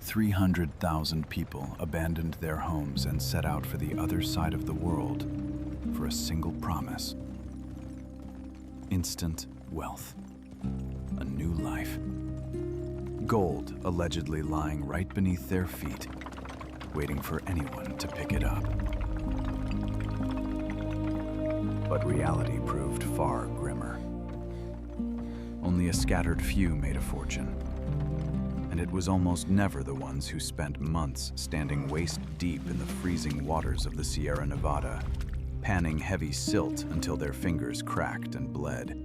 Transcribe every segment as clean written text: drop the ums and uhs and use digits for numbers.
300,000 people abandoned their homes and set out for the other side of the world for a single promise. Instant wealth. A new life. Gold allegedly lying right beneath their feet, waiting for anyone to pick it up. But reality proved far grimmer. Only a scattered few made a fortune, and it was almost never the ones who spent months standing waist-deep in the freezing waters of the Sierra Nevada, panning heavy silt until their fingers cracked and bled.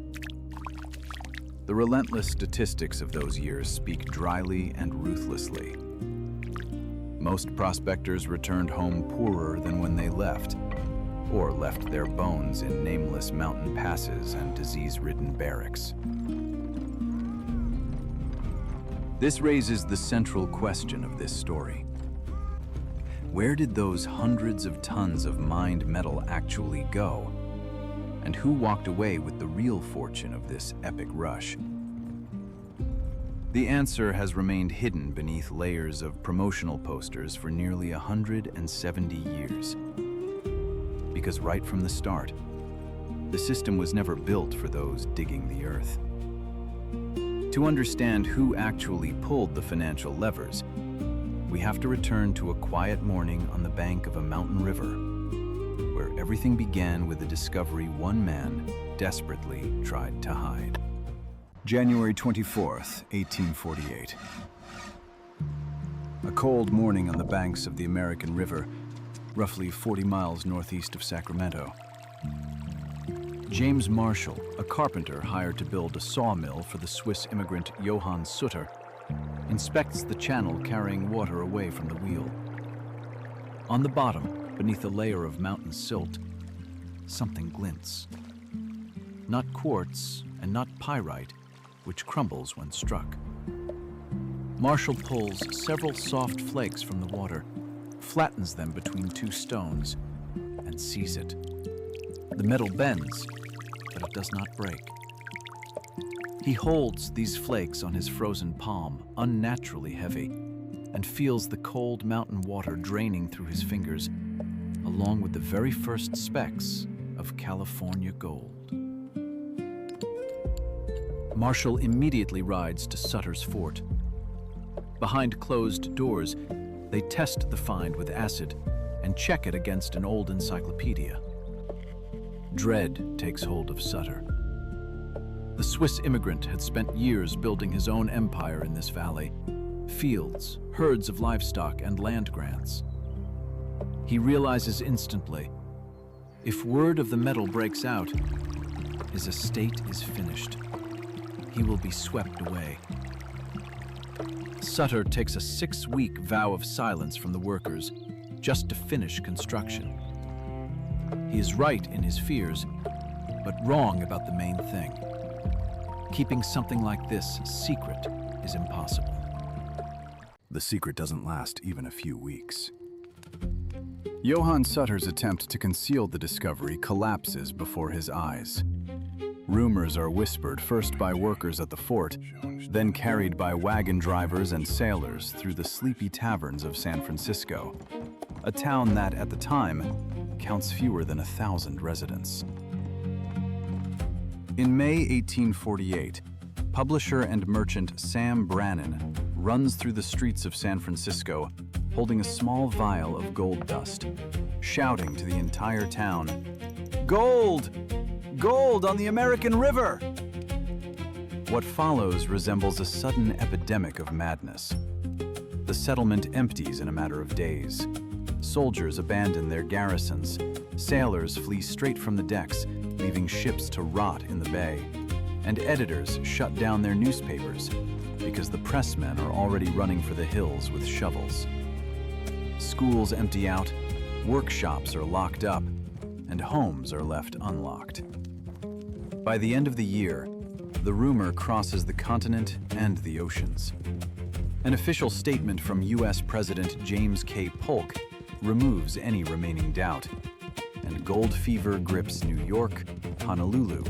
The relentless statistics of those years speak dryly and ruthlessly. Most prospectors returned home poorer than when they left, or left their bones in nameless mountain passes and disease-ridden barracks. This raises the central question of this story. Where did those hundreds of tons of mined metal actually go? And who walked away with the real fortune of this epic rush? The answer has remained hidden beneath layers of promotional posters for nearly 170 years. Because right from the start, the system was never built for those digging the earth. To understand who actually pulled the financial levers, we have to return to a quiet morning on the bank of a mountain river, where everything began with a discovery one man desperately tried to hide. January 24th, 1848. A cold morning on the banks of the American River, roughly 40 miles northeast of Sacramento. James Marshall, a carpenter hired to build a sawmill for the Swiss immigrant Johann Sutter, inspects the channel carrying water away from the wheel. On the bottom, beneath a layer of mountain silt, something glints. Not quartz and not pyrite, which crumbles when struck. Marshall pulls several soft flakes from the water, flattens them between two stones, and sees it. The metal bends, but it does not break. He holds these flakes on his frozen palm, unnaturally heavy, and feels the cold mountain water draining through his fingers, along with the very first specks of California gold. Marshall immediately rides to Sutter's fort. Behind closed doors, they test the find with acid and check it against an old encyclopedia. Dread takes hold of Sutter. The Swiss immigrant had spent years building his own empire in this valley, fields, herds of livestock, and land grants. He realizes instantly, if word of the metal breaks out, his estate is finished. He will be swept away. Sutter takes a 6-week vow of silence from the workers just to finish construction. He is right in his fears, but wrong about the main thing. Keeping something like this secret is impossible. The secret doesn't last even a few weeks. Johann Sutter's attempt to conceal the discovery collapses before his eyes. Rumors are whispered first by workers at the fort, then carried by wagon drivers and sailors through the sleepy taverns of San Francisco, a town that, at the time, counts fewer than 1,000 residents. In May 1848, publisher and merchant Sam Brannan runs through the streets of San Francisco holding a small vial of gold dust, shouting to the entire town, "Gold! Gold on the American River!" What follows resembles a sudden epidemic of madness. The settlement empties in a matter of days. Soldiers abandon their garrisons. Sailors flee straight from the decks, leaving ships to rot in the bay. And editors shut down their newspapers because the pressmen are already running for the hills with shovels. Schools empty out, workshops are locked up, and homes are left unlocked. By the end of the year, the rumor crosses the continent and the oceans. An official statement from U.S. President James K. Polk removes any remaining doubt, and gold fever grips New York, Honolulu,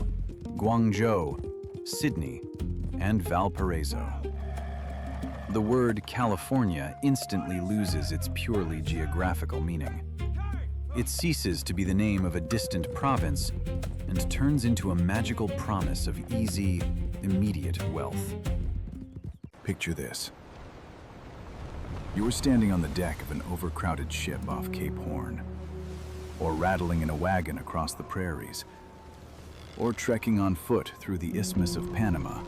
Guangzhou, Sydney, and Valparaiso. the word California instantly loses its purely geographical meaning. It ceases to be the name of a distant province and turns into a magical promise of easy, immediate wealth. Picture this. You are standing on the deck of an overcrowded ship off Cape Horn, or rattling in a wagon across the prairies, or trekking on foot through the Isthmus of Panama,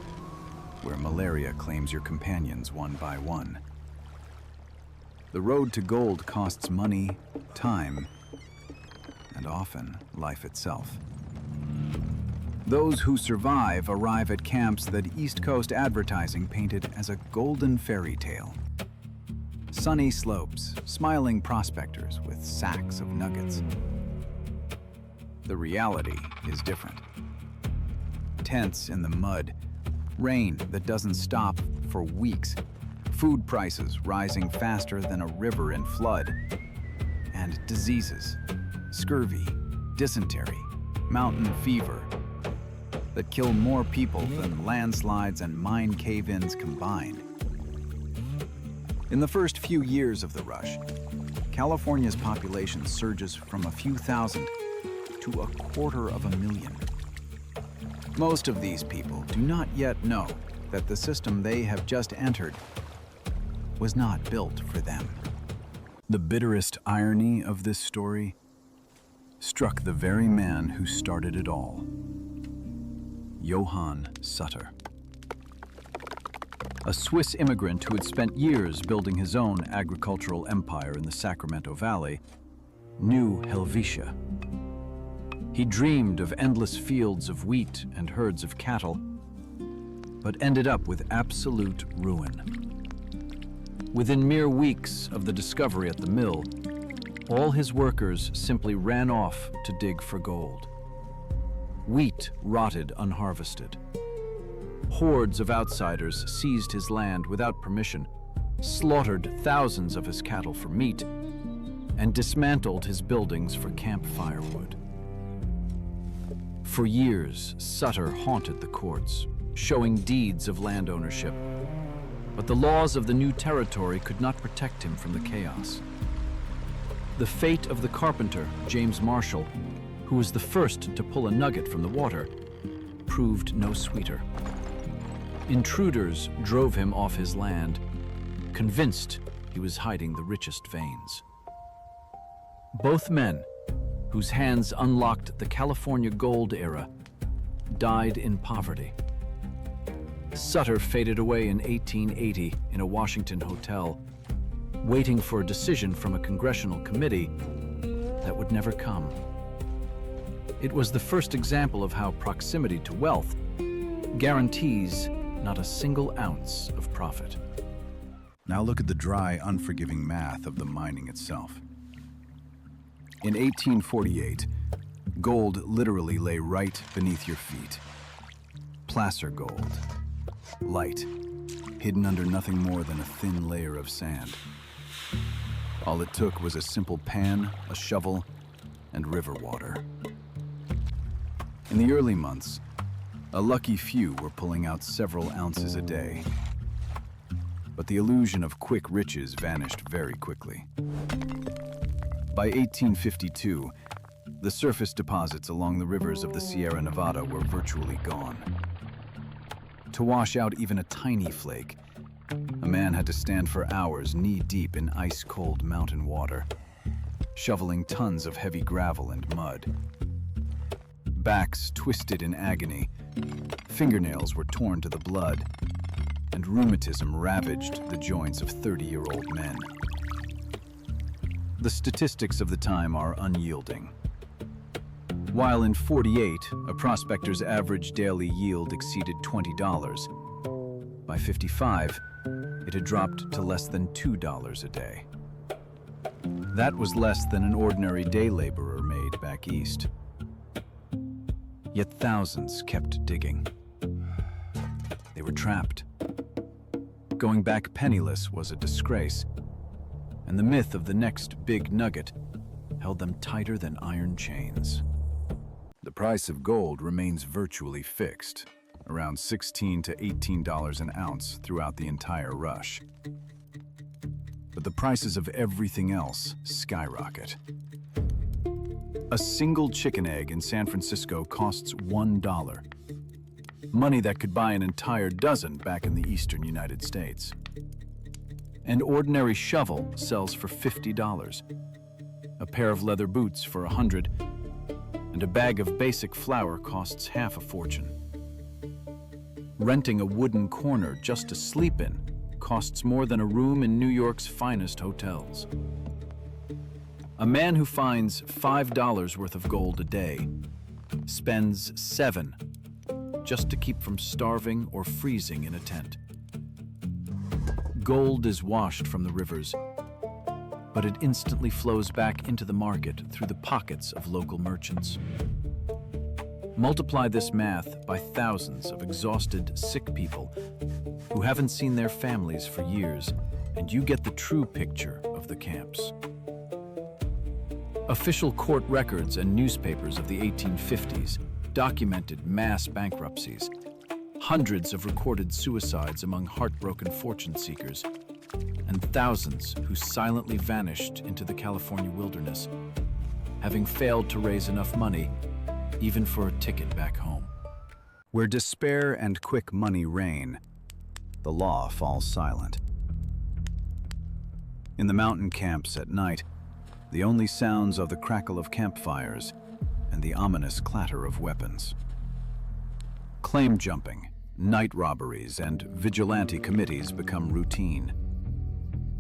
where malaria claims your companions one by one. The road to gold costs money, time, and often life itself. Those who survive arrive at camps that East Coast advertising painted as a golden fairy tale. Sunny slopes, smiling prospectors with sacks of nuggets. The reality is different. Tents in the mud, rain that doesn't stop for weeks, food prices rising faster than a river in flood, and diseases, scurvy, dysentery, mountain fever, that kill more people than landslides and mine cave-ins combined. In the first few years of the rush, California's population surges from a few thousand to 250,000. Most of these people do not yet know that the system they have just entered was not built for them. The bitterest irony of this story struck the very man who started it all, Johann Sutter. A Swiss immigrant who had spent years building his own agricultural empire in the Sacramento Valley, knew Helvetia. He dreamed of endless fields of wheat and herds of cattle, but ended up with absolute ruin. Within mere weeks of the discovery at the mill, all his workers simply ran off to dig for gold. Wheat rotted unharvested. Hordes of outsiders seized his land without permission, slaughtered thousands of his cattle for meat, and dismantled his buildings for camp firewood. For years, Sutter haunted the courts, showing deeds of land ownership, but the laws of the new territory could not protect him from the chaos. The fate of the carpenter, James Marshall, who was the first to pull a nugget from the water, proved no sweeter. Intruders drove him off his land, convinced he was hiding the richest veins. Both men, whose hands unlocked the California gold era, died in poverty. Sutter faded away in 1880 in a Washington hotel, waiting for a decision from a congressional committee that would never come. It was the first example of how proximity to wealth guarantees not a single ounce of profit. Now look at the dry, unforgiving math of the mining itself. In 1848, gold literally lay right beneath your feet. Placer gold, light, hidden under nothing more than a thin layer of sand. All it took was a simple pan, a shovel, and river water. In the early months, a lucky few were pulling out several ounces a day. But the illusion of quick riches vanished very quickly. By 1852, the surface deposits along the rivers of the Sierra Nevada were virtually gone. To wash out even a tiny flake, a man had to stand for hours knee-deep in ice-cold mountain water, shoveling tons of heavy gravel and mud. Backs twisted in agony, fingernails were torn to the blood, and rheumatism ravaged the joints of 30-year-old men. The statistics of the time are unyielding. While in '48, a prospector's average daily yield exceeded $20, by '55, it had dropped to less than $2 a day. That was less than an ordinary day laborer made back east. Yet thousands kept digging. They were trapped. Going back penniless was a disgrace, and the myth of the next big nugget held them tighter than iron chains. The price of gold remains virtually fixed, around $16 to $18 an ounce throughout the entire rush. But the prices of everything else skyrocket. A single chicken egg in San Francisco costs $1, money that could buy an entire dozen back in the eastern United States. An ordinary shovel sells for $50, a pair of leather boots for $100, and a bag of basic flour costs half a fortune. Renting a wooden corner just to sleep in costs more than a room in New York's finest hotels. A man who finds $5 worth of gold a day spends $7 just to keep from starving or freezing in a tent. Gold is washed from the rivers, but it instantly flows back into the market through the pockets of local merchants. Multiply this math by thousands of exhausted, sick people who haven't seen their families for years, and you get the true picture of the camps. Official court records and newspapers of the 1850s documented mass bankruptcies, hundreds of recorded suicides among heartbroken fortune seekers, and thousands who silently vanished into the California wilderness, having failed to raise enough money even for a ticket back home. Where despair and quick money reign, the law falls silent. In the mountain camps at night, the only sounds are the crackle of campfires and the ominous clatter of weapons. Claim jumping, night robberies, and vigilante committees become routine.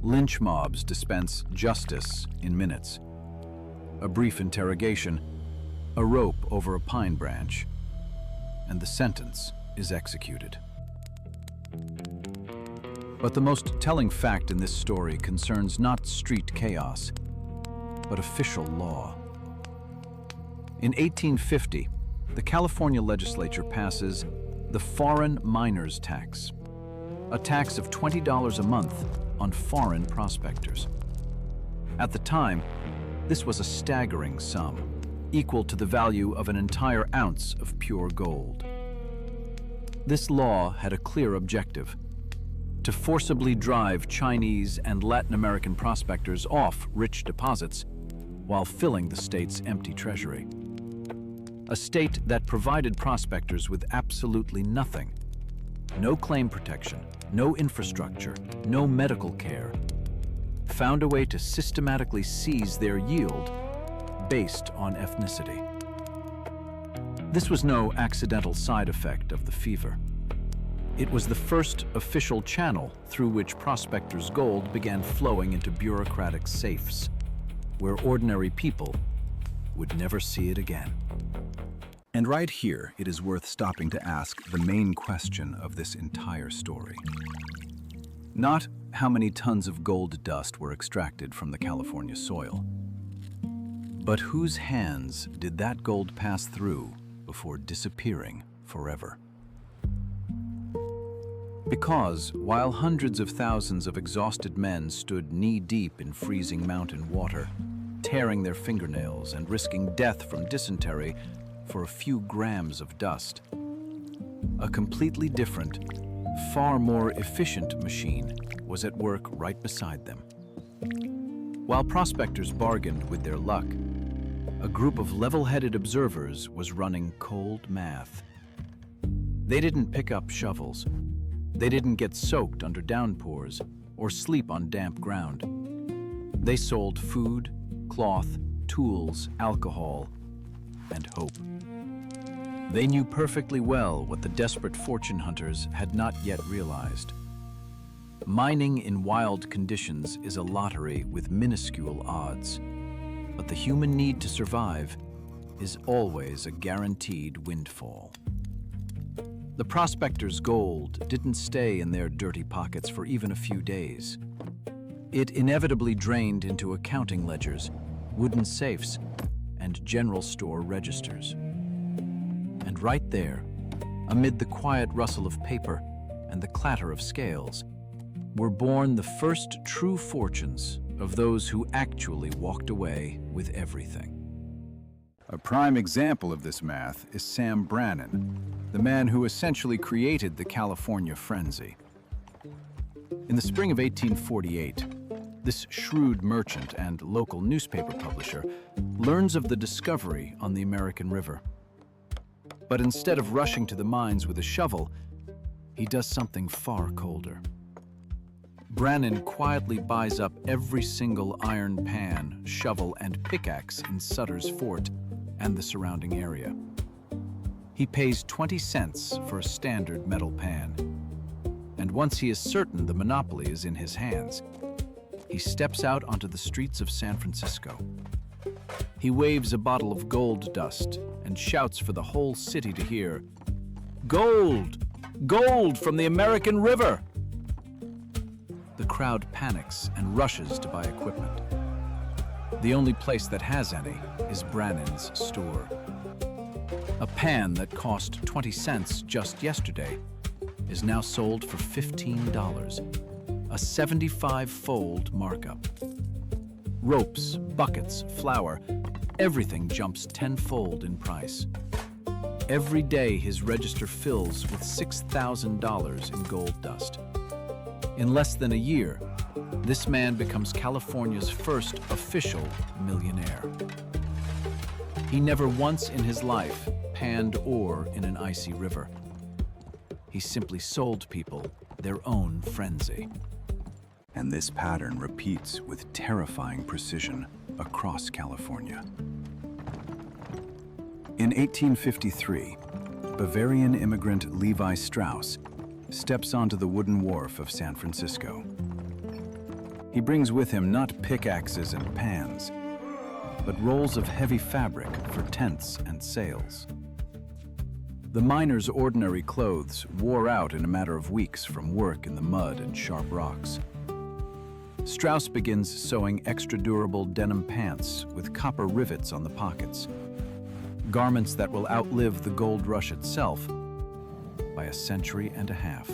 Lynch mobs dispense justice in minutes. A brief interrogation, a rope over a pine branch, and the sentence is executed. But the most telling fact in this story concerns not street chaos, but official law. In 1850, the California legislature passes the Foreign Miners Tax, a tax of $20 a month on foreign prospectors. At the time, this was a staggering sum, equal to the value of an entire ounce of pure gold. This law had a clear objective: to forcibly drive Chinese and Latin American prospectors off rich deposits while filling the state's empty treasury. A state that provided prospectors with absolutely nothing: no claim protection, no infrastructure, no medical care, found a way to systematically seize their yield based on ethnicity. This was no accidental side effect of the fever. It was the first official channel through which prospectors' gold began flowing into bureaucratic safes, where ordinary people would never see it again. And right here, it is worth stopping to ask the main question of this entire story. Not how many tons of gold dust were extracted from the California soil, but whose hands did that gold pass through before disappearing forever? Because while hundreds of thousands of exhausted men stood knee-deep in freezing mountain water, tearing their fingernails and risking death from dysentery for a few grams of dust, a completely different, far more efficient machine was at work right beside them. While prospectors bargained with their luck, a group of level-headed observers was running cold math. They didn't pick up shovels. They didn't get soaked under downpours or sleep on damp ground. They sold food, cloth, tools, alcohol, and hope. They knew perfectly well what the desperate fortune hunters had not yet realized. Mining in wild conditions is a lottery with minuscule odds, but the human need to survive is always a guaranteed windfall. The prospectors' gold didn't stay in their dirty pockets for even a few days. It inevitably drained into accounting ledgers, wooden safes, and general store registers. And right there, amid the quiet rustle of paper and the clatter of scales, were born the first true fortunes of those who actually walked away with everything. A prime example of this math is Sam Brannan, the man who essentially created the California frenzy. In the spring of 1848, this shrewd merchant and local newspaper publisher learns of the discovery on the American River. But instead of rushing to the mines with a shovel, he does something far colder. Brannan quietly buys up every single iron pan, shovel, and pickaxe in Sutter's fort and the surrounding area. He pays 20 cents for a standard metal pan. And once he is certain the monopoly is in his hands, he steps out onto the streets of San Francisco. He waves a bottle of gold dust and shouts for the whole city to hear, "Gold! Gold from the American River!" The crowd panics and rushes to buy equipment. The only place that has any is Brannan's store. A pan that cost 20 cents just yesterday is now sold for $15, a 75-fold markup. Ropes, buckets, flour, everything jumps tenfold in price. Every day his register fills with $6,000 in gold dust. In less than a year, this man becomes California's first official millionaire. He never once in his life panned ore in an icy river. He simply sold people their own frenzy. And this pattern repeats with terrifying precision across California. In 1853, Bavarian immigrant Levi Strauss steps onto the wooden wharf of San Francisco. He brings with him not pickaxes and pans, but rolls of heavy fabric for tents and sails. The miner's ordinary clothes wore out in a matter of weeks from work in the mud and sharp rocks. Strauss begins sewing extra-durable denim pants with copper rivets on the pockets, garments that will outlive the gold rush itself by a century and a half.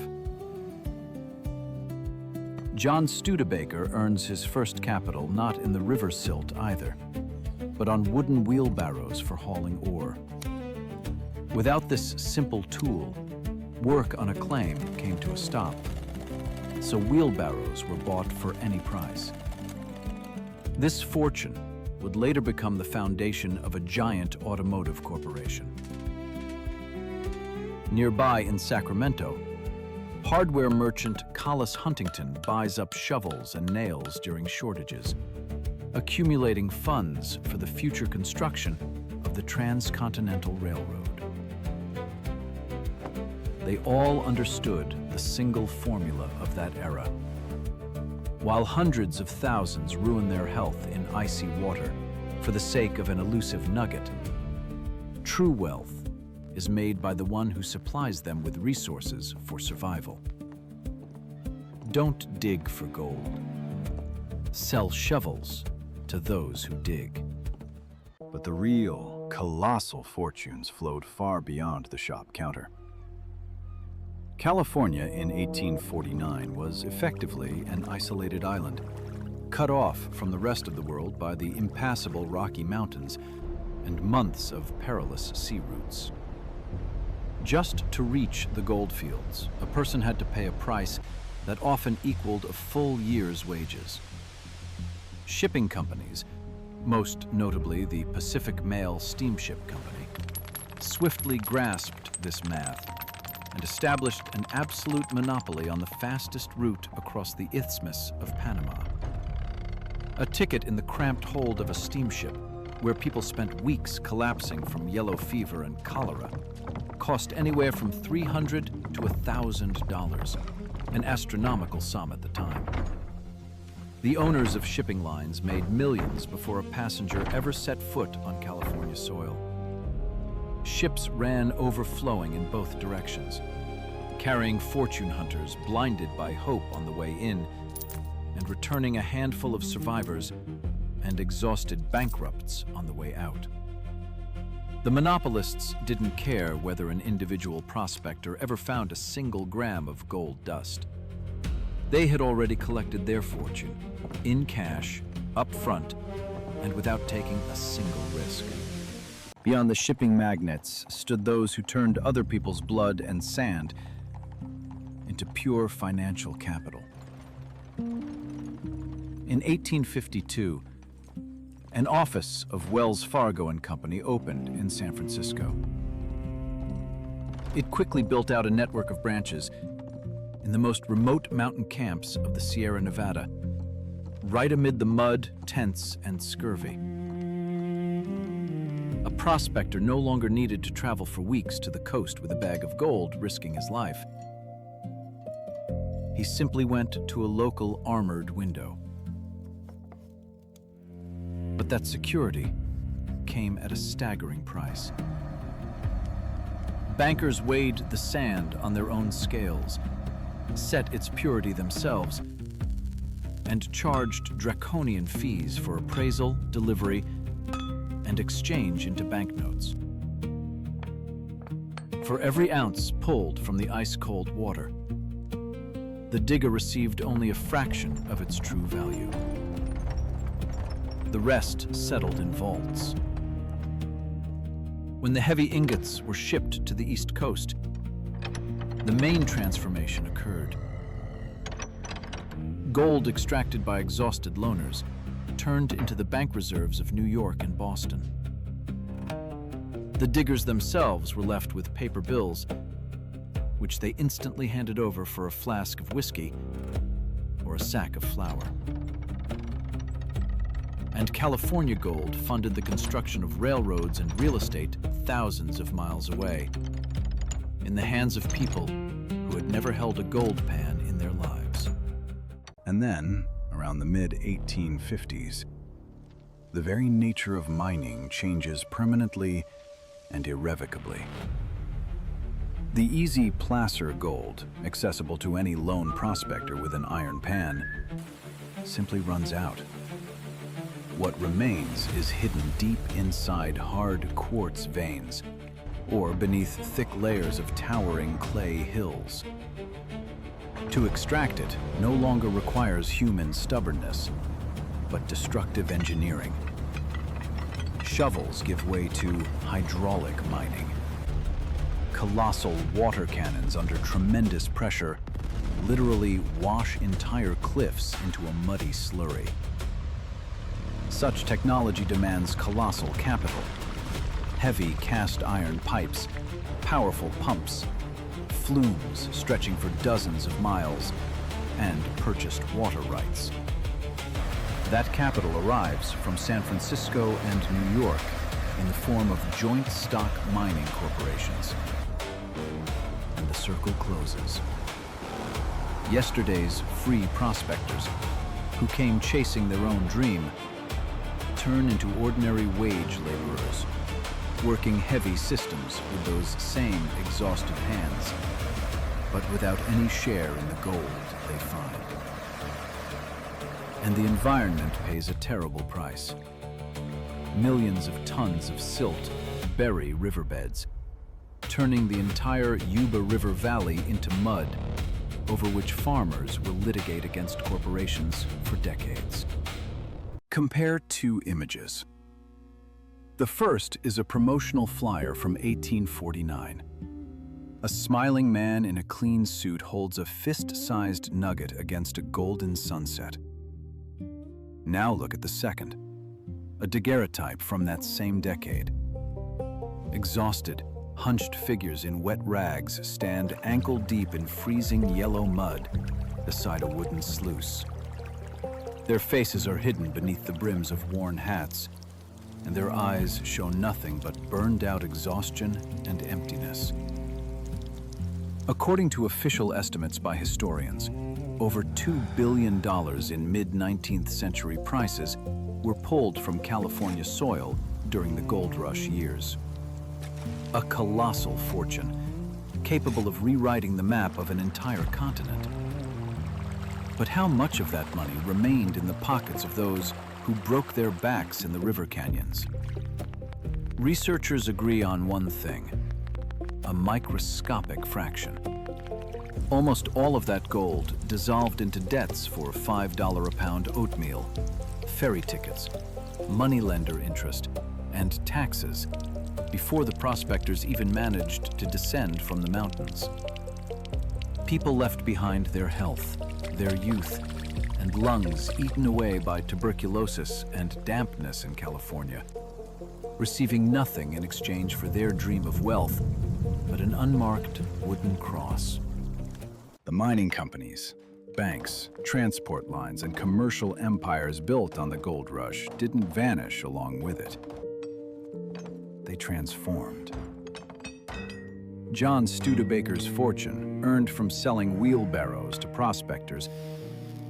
John Studebaker earns his first capital not in the river silt either, but on wooden wheelbarrows for hauling ore. Without this simple tool, work on a claim came to a stop, so wheelbarrows were bought for any price. This fortune would later become the foundation of a giant automotive corporation. Nearby in Sacramento, hardware merchant Collis Huntington buys up shovels and nails during shortages, accumulating funds for the future construction of the Transcontinental Railroad. They all understood the single formula of that era. While hundreds of thousands ruin their health in icy water for the sake of an elusive nugget, true wealth is made by the one who supplies them with resources for survival. Don't dig for gold. Sell shovels to those who dig. But the real, colossal fortunes flowed far beyond the shop counter. California in 1849 was effectively an isolated island, cut off from the rest of the world by the impassable Rocky Mountains and months of perilous sea routes. Just to reach the gold fields, a person had to pay a price that often equaled a full year's wages. Shipping companies, most notably the Pacific Mail Steamship Company, swiftly grasped this math and established an absolute monopoly on the fastest route across the Isthmus of Panama. A ticket in the cramped hold of a steamship, where people spent weeks collapsing from yellow fever and cholera, cost anywhere from $300 to $1,000, an astronomical sum at the time. The owners of shipping lines made millions before a passenger ever set foot on California soil. Ships ran overflowing in both directions, carrying fortune hunters blinded by hope on the way in, and returning a handful of survivors and exhausted bankrupts on the way out. The monopolists didn't care whether an individual prospector ever found a single gram of gold dust. They had already collected their fortune, in cash, up front, and without taking a single risk. Beyond the shipping magnates stood those who turned other people's blood and sand into pure financial capital. In 1852, an office of Wells Fargo and Company opened in San Francisco. It quickly built out a network of branches in the most remote mountain camps of the Sierra Nevada, right amid the mud, tents, and scurvy. A prospector no longer needed to travel for weeks to the coast with a bag of gold, risking his life. He simply went to a local armored window. But that security came at a staggering price. Bankers weighed the sand on their own scales, set its purity themselves, and charged draconian fees for appraisal, delivery, and exchange into banknotes. For every ounce pulled from the ice-cold water, the digger received only a fraction of its true value. The rest settled in vaults. When the heavy ingots were shipped to the East Coast, the main transformation occurred. Gold extracted by exhausted loaners turned into the bank reserves of New York and Boston. The diggers themselves were left with paper bills, which they instantly handed over for a flask of whiskey or a sack of flour. And California gold funded the construction of railroads and real estate thousands of miles away, in the hands of people who had never held a gold pan in their lives. And then, around the mid-1850s, the very nature of mining changes permanently and irrevocably. The easy placer gold, accessible to any lone prospector with an iron pan, simply runs out. What remains is hidden deep inside hard quartz veins, or beneath thick layers of towering clay hills. To extract it no longer requires human stubbornness, but destructive engineering. Shovels give way to hydraulic mining. Colossal water cannons under tremendous pressure literally wash entire cliffs into a muddy slurry. Such technology demands colossal capital. Heavy cast iron pipes, powerful pumps, flumes stretching for dozens of miles, and purchased water rights. That capital arrives from San Francisco and New York in the form of joint stock mining corporations. And the circle closes. Yesterday's free prospectors, who came chasing their own dream, turn into ordinary wage laborers, working heavy systems with those same exhausted hands, but without any share in the gold they find. And the environment pays a terrible price. Millions of tons of silt bury riverbeds, turning the entire Yuba River Valley into mud, over which farmers will litigate against corporations for decades. Compare two images. The first is a promotional flyer from 1849. A smiling man in a clean suit holds a fist-sized nugget against a golden sunset. Now look at the second, a daguerreotype from that same decade. Exhausted, hunched figures in wet rags stand ankle-deep in freezing yellow mud beside a wooden sluice. Their faces are hidden beneath the brims of worn hats, and their eyes show nothing but burned-out exhaustion and emptiness. According to official estimates by historians, over $2 billion in mid-19th century prices were pulled from California soil during the gold rush years. A colossal fortune, capable of rewriting the map of an entire continent. But how much of that money remained in the pockets of those who broke their backs in the river canyons? Researchers agree on one thing: a microscopic fraction. Almost all of that gold dissolved into debts for $5 a pound oatmeal, ferry tickets, moneylender interest, and taxes before the prospectors even managed to descend from the mountains. People left behind their health, their youth, and lungs eaten away by tuberculosis and dampness in California, receiving nothing in exchange for their dream of wealth but an unmarked wooden cross. The mining companies, banks, transport lines, and commercial empires built on the gold rush didn't vanish along with it. They transformed. John Studebaker's fortune, earned from selling wheelbarrows to prospectors,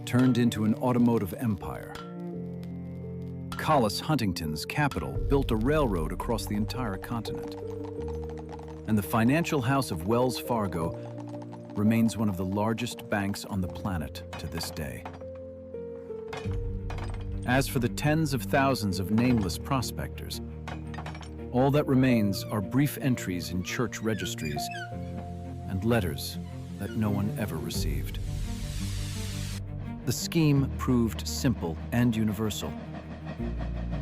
turned into an automotive empire. Collis Huntington's capital built a railroad across the entire continent. And the financial house of Wells Fargo remains one of the largest banks on the planet to this day. As for the tens of thousands of nameless prospectors, all that remains are brief entries in church registries and letters that no one ever received. The scheme proved simple and universal.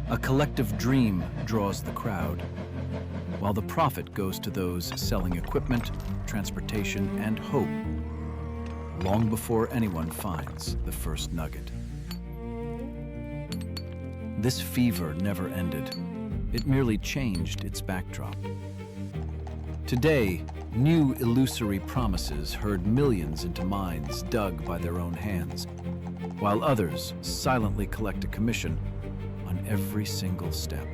A collective dream draws the crowd, while the profit goes to those selling equipment, transportation, and hope, long before anyone finds the first nugget. This fever never ended. It merely changed its backdrop. Today, new illusory promises herd millions into mines dug by their own hands, while others silently collect a commission on every single step.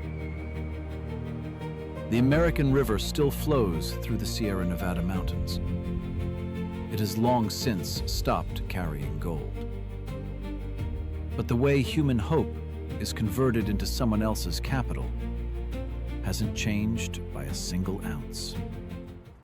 The American River still flows through the Sierra Nevada mountains. It has long since stopped carrying gold. But the way human hope is converted into someone else's capital hasn't changed by a single ounce.